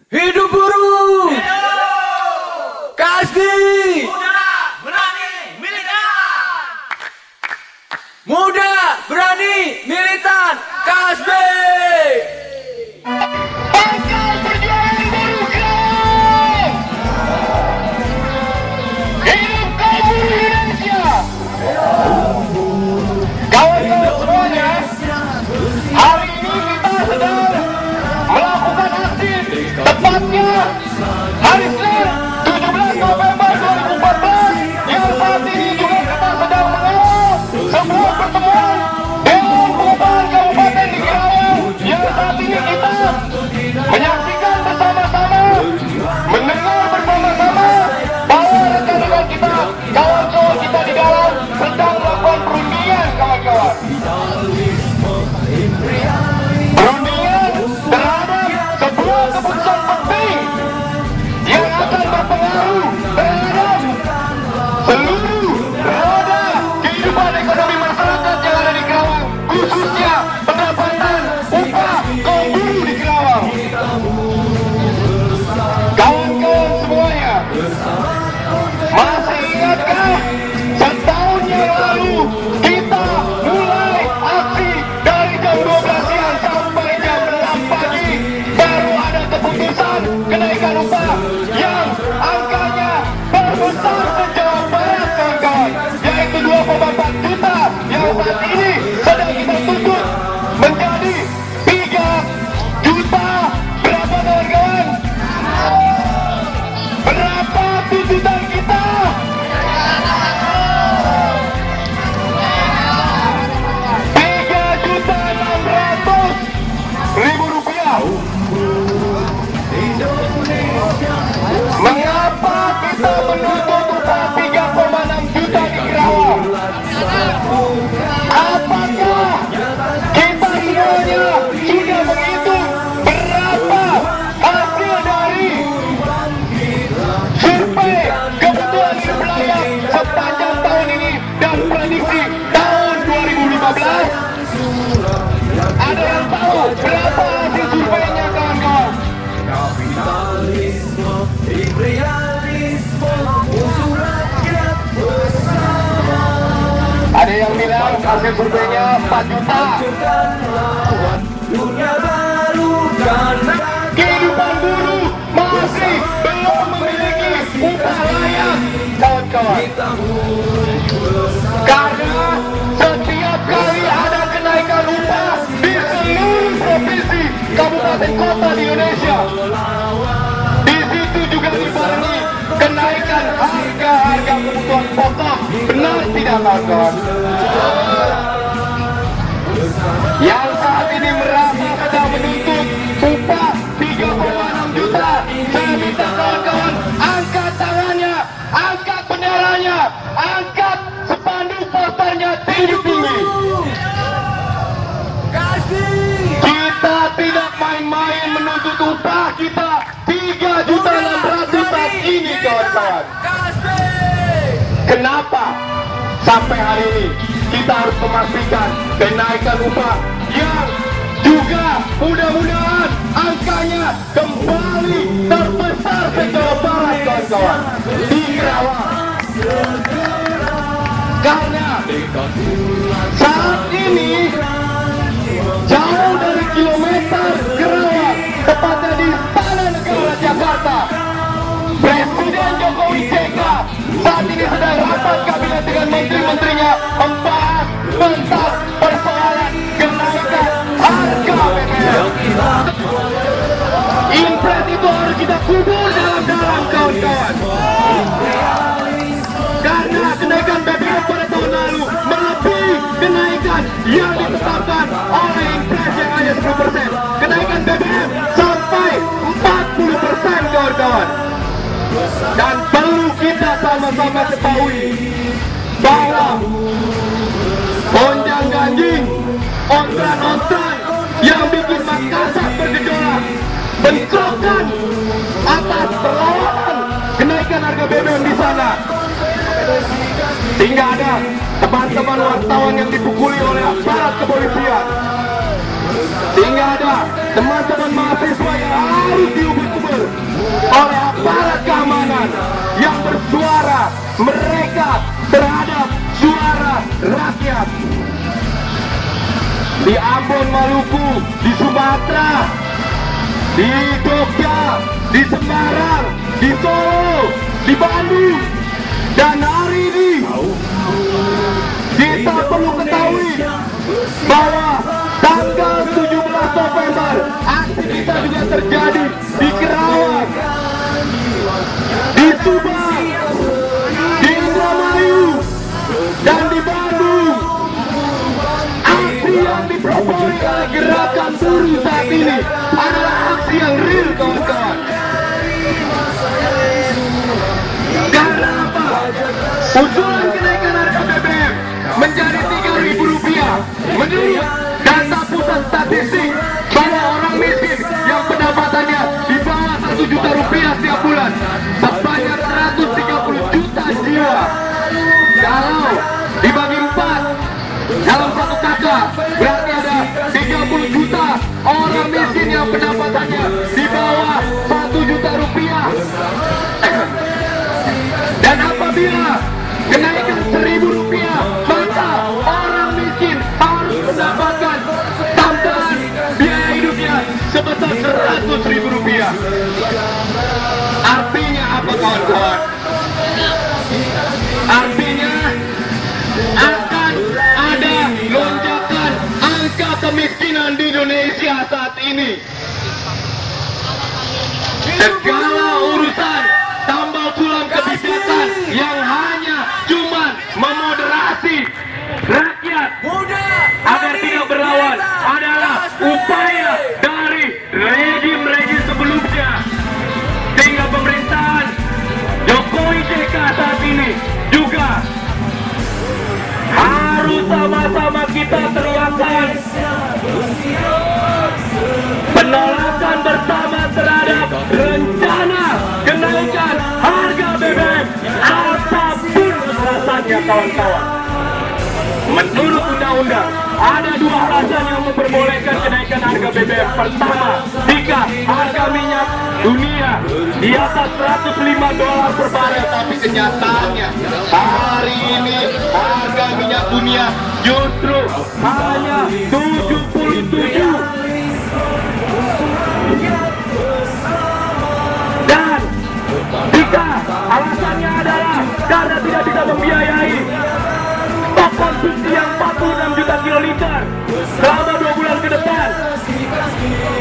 Hidup buruh! Kasbi! Muda, berani, militan! Muda, berani, militan, Kasbi! Pangkal perjuangan buruh keras! Hidup kaum buruh Indonesia! Kawan-kawan semuanya, hari ini kita sedang melakukan aksi, tepatnya hari Senin 17 November 2014, yang saat ini juga kita sedang mengawal sebuah pertemuan Dewan Pengupahan Kabupaten di Kerawang, yang saat ini kita menyaksikan bersama-sama, mendengar bersama-sama bahwa rekan-rekan kita, kawan-kawan kita di dalam sedang melakukan perundingan, kawan-kawan. Perundingan terhadap sebuah keputusan penting yang akan berpengaruh terhadap seluruh roda kehidupan ekonomi masyarakat yang ada di Kerawang, khususnya pendapatan upah kaum buruh di Kerawang. Kawan-kawan semuanya, masih ingatkah setahun yang lalu kita mulai aksi dari jam 12 siang sampai jam 6 pagi, baru ada keputusan kenaikan upah yang angkanya terbesar se-Jawa Barat, kawan-kawan, yaitu 2,4 juta, yang saat ini sedang kita tuntut menjadi 3 juta. Berapa, kawan-kawan? Berapa tuntutan kita? 3.600.000 rupiah. Mengapa kita menuntut upah 3,6 juta di Kerawang? Apakah kita semuanya sudah menghitung berapa hasil dari survei kebutuhan hidup layak sepanjang tahun ini dan prediksi tahun 2015? Ada yang tahu berapa hasil surveinya, kawan-kawan? Kapitalisme, imperialisme, musuh rakyat bersama. Ada yang bilang hasil surveinya 4 juta. Lawan dunia baru karena Kehidupan buruh masih belum memiliki upah layak, kawan-kawan. Karena setiap kali ada kenaikan upah di seluruh provinsi, kabupaten, kota di Indonesia, di situ juga dibarengi kenaikan harga-harga kebutuhan pokok. Benar tidak, kawan-kawan? Yang saat ini merasa sedang menuntut upah 3,6 juta. Saya minta kawan-kawan angkat tangannya, angkat benderanya, angkat spanduk posternya tinggi-tinggi. Kasbi! Kita tidak main-main menuntut upah kita 3.600.000 saat ini, kawan-kawan. Kasbi! Kenapa sampai hari ini kita harus memastikan kenaikan upah yang juga mudah-mudahan angkanya kembali terbesar se-Jawa Barat, kawan-kawan, di Kerawang. Karena saat ini jauh dari kilometer Kerawang, tepatnya di Istana Negara Jakarta, Presiden Jokowi JK saat ini sedang rapat kabinet dengan menteri-menterinya membahas tentang persoalan kenaikan harga BBM. Impres itu harus kita kubur dalam-dalam, kawan-kawan. Karena kenaikan BBM pada tahun lalu melebihi kenaikan yang ditetapkan oleh Impres yang hanya 10%. Kenaikan BBM sampai 40%, kawan-kawan. Dan perlu kita sama-sama ketahui bahwa gonjang-ganjing, ontran-ontran yang bikin Makassar bergejolak, bentrokan atas perlawanan kenaikan harga BBM di sana, sehingga ada teman-teman wartawan yang dipukuli oleh aparat kepolisian, sehingga ada teman-teman mahasiswa yang harus diuber-uber Kepulauan Maluku, di Sumatera, di Jogja, di Semarang, di Solo, di Bandung. Dan hari ini kita perlu ketahui bahwa tanggal 17 November aksi kita juga terjadi di Kerawang, di Subang, di Indramayu, dan di Bandung. Aksi yang dipropori oleh gerakan buruh saat ini adalah aksi yang real, kawan-kawan. Karena apa? Usulan kenaikan harga BBM menjadi Rp3.000 menurut data pusat statistik bahwa orang miskin yang pendapatannya di bawah Rp1 juta setiap bulan sebanyak 130 juta jiwa. Kalau dibagi 4 dalam satu kakak berarti ada 30 juta orang miskin yang pendapatannya di bawah Rp1 juta. Dan apabila kenaikan Rp1.000, maka orang miskin harus mendapatkan tambahan biaya hidupnya sebesar Rp100.000. Artinya apa, kawan-kawan? Artinya akan ada lonjakan angka kemiskinan di Indonesia saat ini. Segala urusan tambal sulam kebijakan yang hanya cuman memoderasi rakyat agar tidak berlawan adalah upaya dari rejim-rejim sebelumnya, sehingga pemerintahan Jokowi JK saat ini juga harus sama-sama kita teriakan penolakan bersama terhadap rencana kenaikan harga BBM apapun alasannya, kawan-kawan. Menurut undang-undang ada 2 alasan yang memperbolehkan kenaikan harga BBM. Pertama, jika harga minyak dunia di atas $105 per barel, tapi kenyataannya hari ini harga minyak dunia justru hanya 77. Dan jika alasannya adalah karena tidak bisa membiayai stok konsumsi yang 46 juta kiloliter selama 2 bulan ke depan,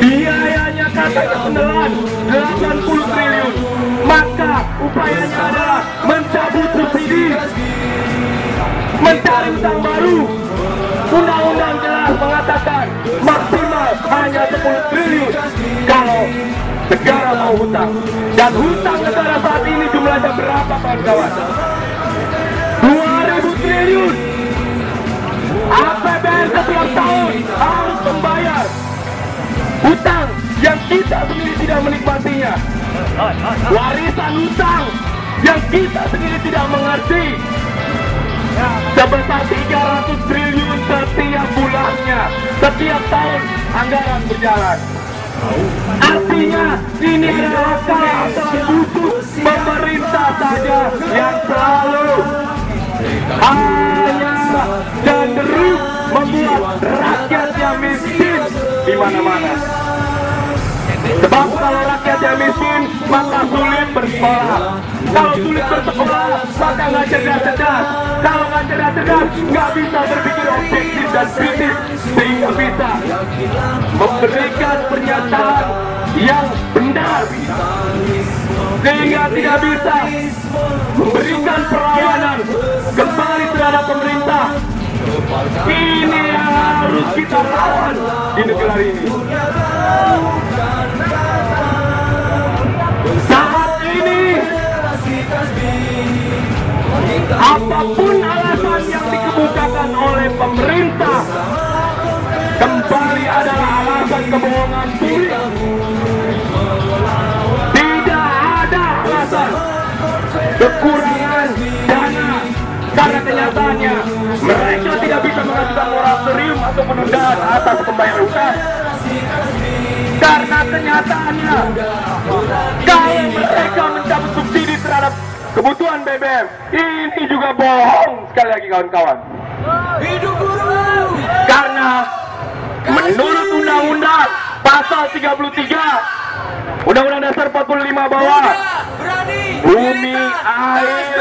biayanya katanya menelan 80 triliun, maka upayanya adalah mencabut subsidi, mencari utang baru. Undang-undang jelas mengatakan maksimal hanya 10 triliun kalau negara mau hutang. Dan hutang negara saat ini jumlahnya berapa, kawan-kawan? 2.000 triliun. APBN setiap tahun harus membayar hutang yang kita sendiri tidak menikmatinya. Warisan hutang yang kita sendiri tidak mengerti sebesar 300 triliun setiap bulannya. Setiap tahun anggaran berjalan. Artinya ini adalah salah khusus pemerintah saja yang selalu hanya cenderung membuat rakyat yang miskin di mana-mana. Sebab kalau rakyat yang miskin maka sulit bersekolah. Kalau sulit bersekolah maka nggak cerdas-cerdas. Kalau nggak cerdas-cerdas nggak bisa berpikir objektif dan kritis, sehingga bisa memberikan pernyataan yang benar, sehingga tidak bisa memberikan perlawanan kembali terhadap pemerintah. Ini yang harus kita lawan di negara ini. Saat ini apapun alasan yang dikemukakan oleh pemerintah kembali adalah alasan kebohongan publik. Tidak ada alasan kekurangan dana, karena kenyataannya mereka tidak bisa mengajukan moratorium atau penundaan atas pembayaran utang. Karena kenyataannya kalau mereka mencabut subsidi terhadap kebutuhan BBM, ini juga bohong sekali lagi, kawan-kawan. Hidup buruh! Karena menurut Undang-Undang Pasal 33 Undang-Undang Dasar 45 bahwa bumi, air,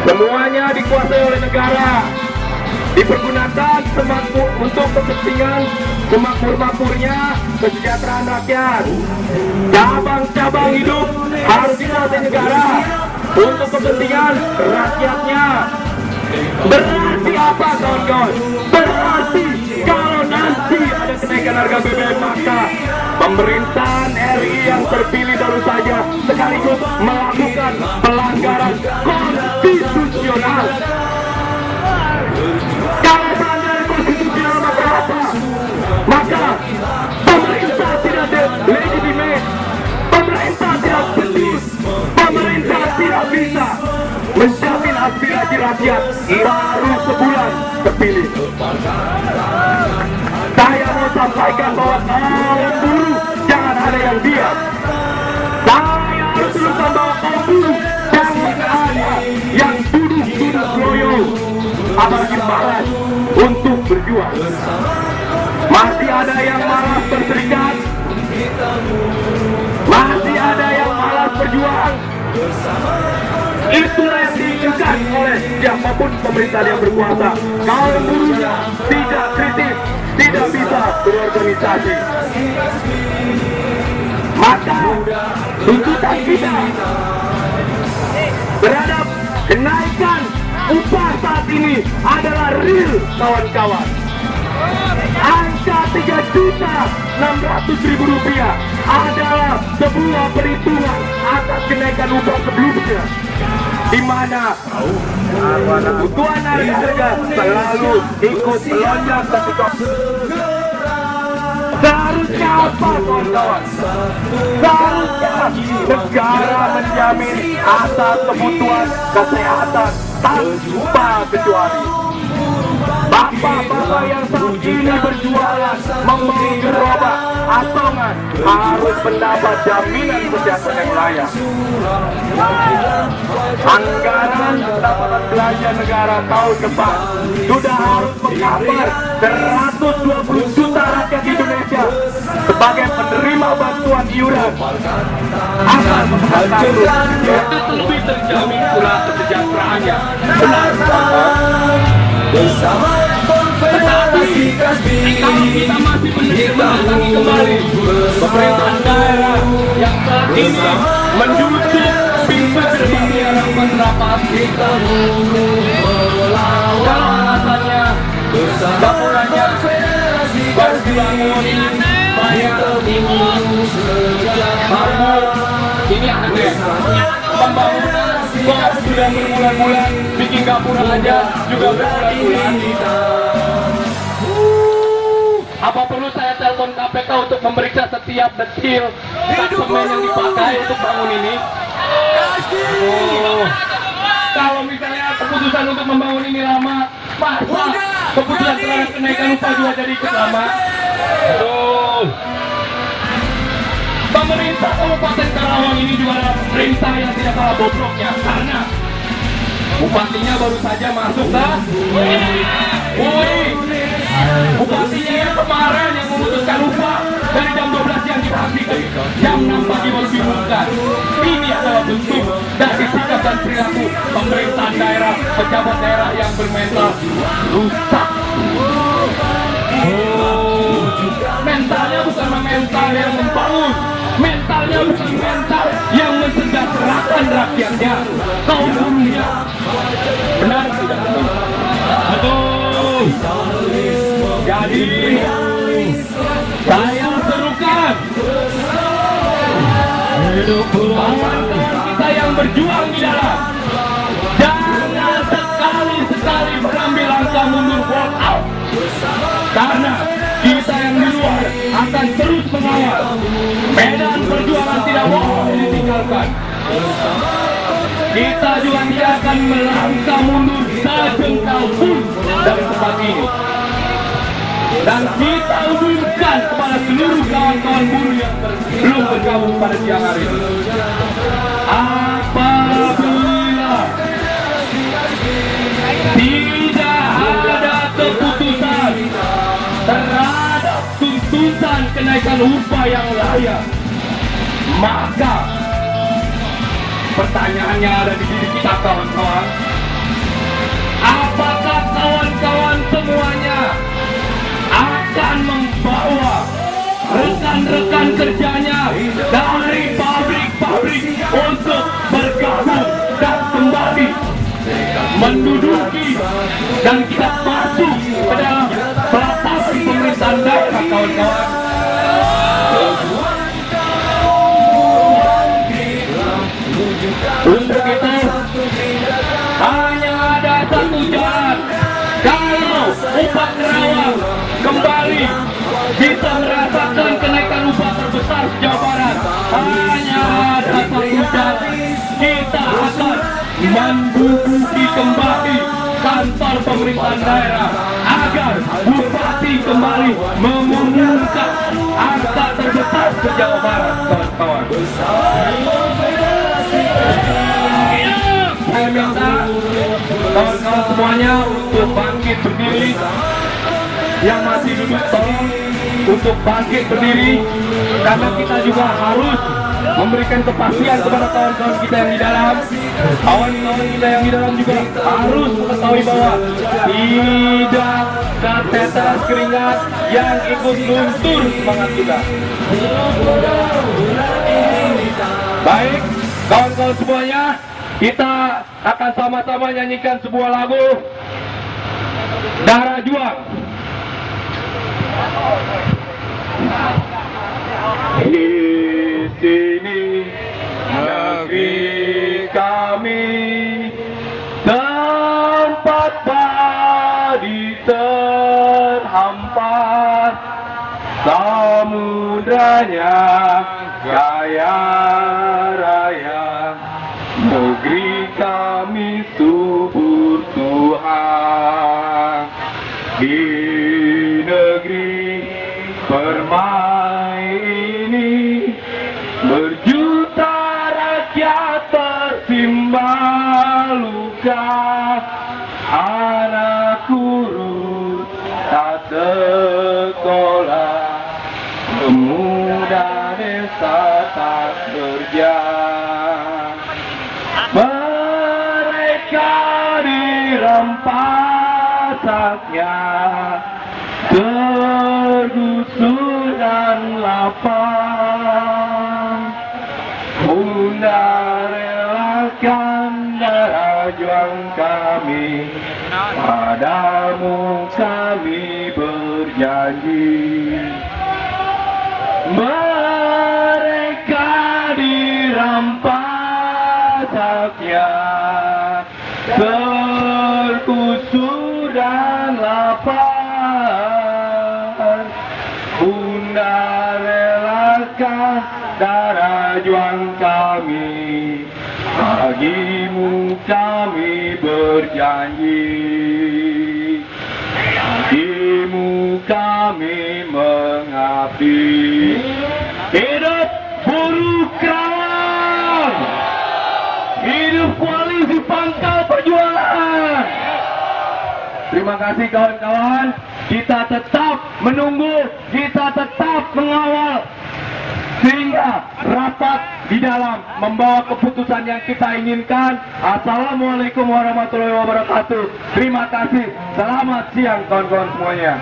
semuanya dikuasai oleh negara, dipergunakan untuk kepentingan semakmur-makmurnya kesejahteraan rakyat. Cabang-cabang hidup harus dikuasai negara untuk kepentingan rakyatnya. Berarti apa, kawan-kawan? Berarti kalau nanti ada kenaikan harga BBM, maka pemerintahan RI yang terpilih baru saja sekaligus melakukan pelanggaran konstitusional. Kalau pelanggaran konstitusional maka apa? Maka pemerintah tidak legitimate, pemerintah tidak betul, pemerintah tidak bisa menjamin aspirasi rakyat baru sebulan terpilih. Saya mau sampaikan bahwa kaum buruh jangan ada yang diam. Saya harus teruskan bahwa kaum buruh jangan ada yang duduk-duduk loyo, apalagi malas untuk berjuang. Masih ada yang malas berserikat, masih ada yang malas berjuang. Itulah yang diinginkan oleh siapapun pemerintah yang berkuasa. Kaum buruhnya tidak kritis, tidak bisa berorganisasi. Maka tuntutan kita terhadap kenaikan upah saat ini adalah real, kawan-kawan. Angka 3.600.000 rupiah adalah sebuah perhitungan atas kenaikan upah sebelumnya, di mana kebutuhan harga selalu ikut melonjak ketika. Seharusnya apa, kawan-kawan? Seharusnya negara menjamin atas kebutuhan kesehatan tanpa kecuali. Bapak-bapak yang saat ini berjualan membeli gerobak asongan harus mendapat jaminan kesehatan yang layak. Anggaran pendapatan belanja negara tahun depan sudah harus mengcover 120 juta rakyat Indonesia sebagai penerima bantuan iuran. Akan menghasilkan lebih terjamin pula kesejahteraannya. Benar, bersama Konfederasi Kasbi, kalau kita masih menerima kembali pemerintahan daerah yang saat ini menjujuk pintu gerbang harapan rapat, kita bunuh melawan. kalau alasannya bangunannya baru dibangun, banyak ini aneh. Pembangunan kok sudah berbulan-bulan, bikin gapura aja juga berbulan-bulan. Apa perlu saya telepon KPK untuk memeriksa setiap detil semen yang dipakai untuk bangun ini? Kalau misalnya keputusan untuk membangun ini lama, masa keputusan terhadap kenaikan upah juga jadi ikut lama? Pemerintah Kabupaten Karawang ini juga adalah pemerintah yang tidak kalah bobroknya, karena bupatinya baru saja masuk dah. Bupatinya yang kemarin yang memutuskan upah dari jam 12 siang kita hentikan, jam 6 pagi baru diumumkan. Ini adalah bentuk dari sikap dan perilaku pemerintahan daerah, pejabat daerah yang bermental rusak. Mentalnya bukan mental yang membangun, mentalnya bukan mental yang mensejahterakan rakyatnya, kaum buruhnya. Benar tidak? Betul. Jadi saya serukan kawan-kawan kita yang berjuang di dalam, jangan sekali-sekali mengambil langkah mundur, walk out. Karena kita yang di luar akan terus mengawal. Medan perjuangan tidak boleh ditinggalkan. Kita juga tidak akan melangkah mundur sejengkal pun dari tempat ini. Dan kita umumkan kepada seluruh kawan-kawan buruh yang belum bergabung pada siang hari ini, apabila tidak ada keputusan kenaikan upah yang layak. Maka pertanyaan yang ada di diri kita kawan-kawan, apakah kawan-kawan semuanya akan membawa rekan-rekan kerjanya dari pabrik-pabrik untuk bergabung dan kembali menduduki dan kita masuk ke dalam pelatasan pemerintahan daerah kawan-kawan? Untuk itu hanya ada satu jalan. Kalau upah Kerawang kembali bisa merasakan kenaikan upah terbesar di Jawa Barat, hanya ada satu jalan. Kita akan menduduki kembali kantor pemerintahan daerah agar bupati kembali mengumumkan angka terbesar di Jawa Barat, kawan-kawan. Saya minta kawan-kawan semuanya untuk bangkit berdiri. Yang masih duduk tolong untuk bangkit berdiri, karena kita juga harus memberikan kepastian kepada kawan-kawan kita yang di dalam. Kawan-kawan kita yang di dalam juga harus mengetahui bahwa tidak tetes keringat yang ikut luntur semangat kita. Baik, kawan-kawan semuanya, kita akan sama-sama nyanyikan sebuah lagu Darah Juang. Di sini negeri kami, tempat padi terhampar, samudranya kaya raya, negeri kami subur Tuhan. Di negeri permai ini berjuta rakyat tertimpa luka, anak kurus tak sekolah, pemuda desa tak kerja. Mereka dirampas haknya, tergusur dan lapang. Bunda relakan darah juang kami, padamu kami berjanji. Mereka dirampas haknya, tergusur dan lapar. Bunda relakan darah juang kami, bagimu kami berjanji, bagimu kami mengabdi. Hidup buruh Kerawang, hidup koalisi Pangkal Perjuangan. Terima kasih kawan-kawan, kita tetap menunggu, kita tetap mengawal sehingga rapat di dalam membawa keputusan yang kita inginkan. Assalamualaikum warahmatullahi wabarakatuh. Terima kasih, selamat siang kawan-kawan semuanya.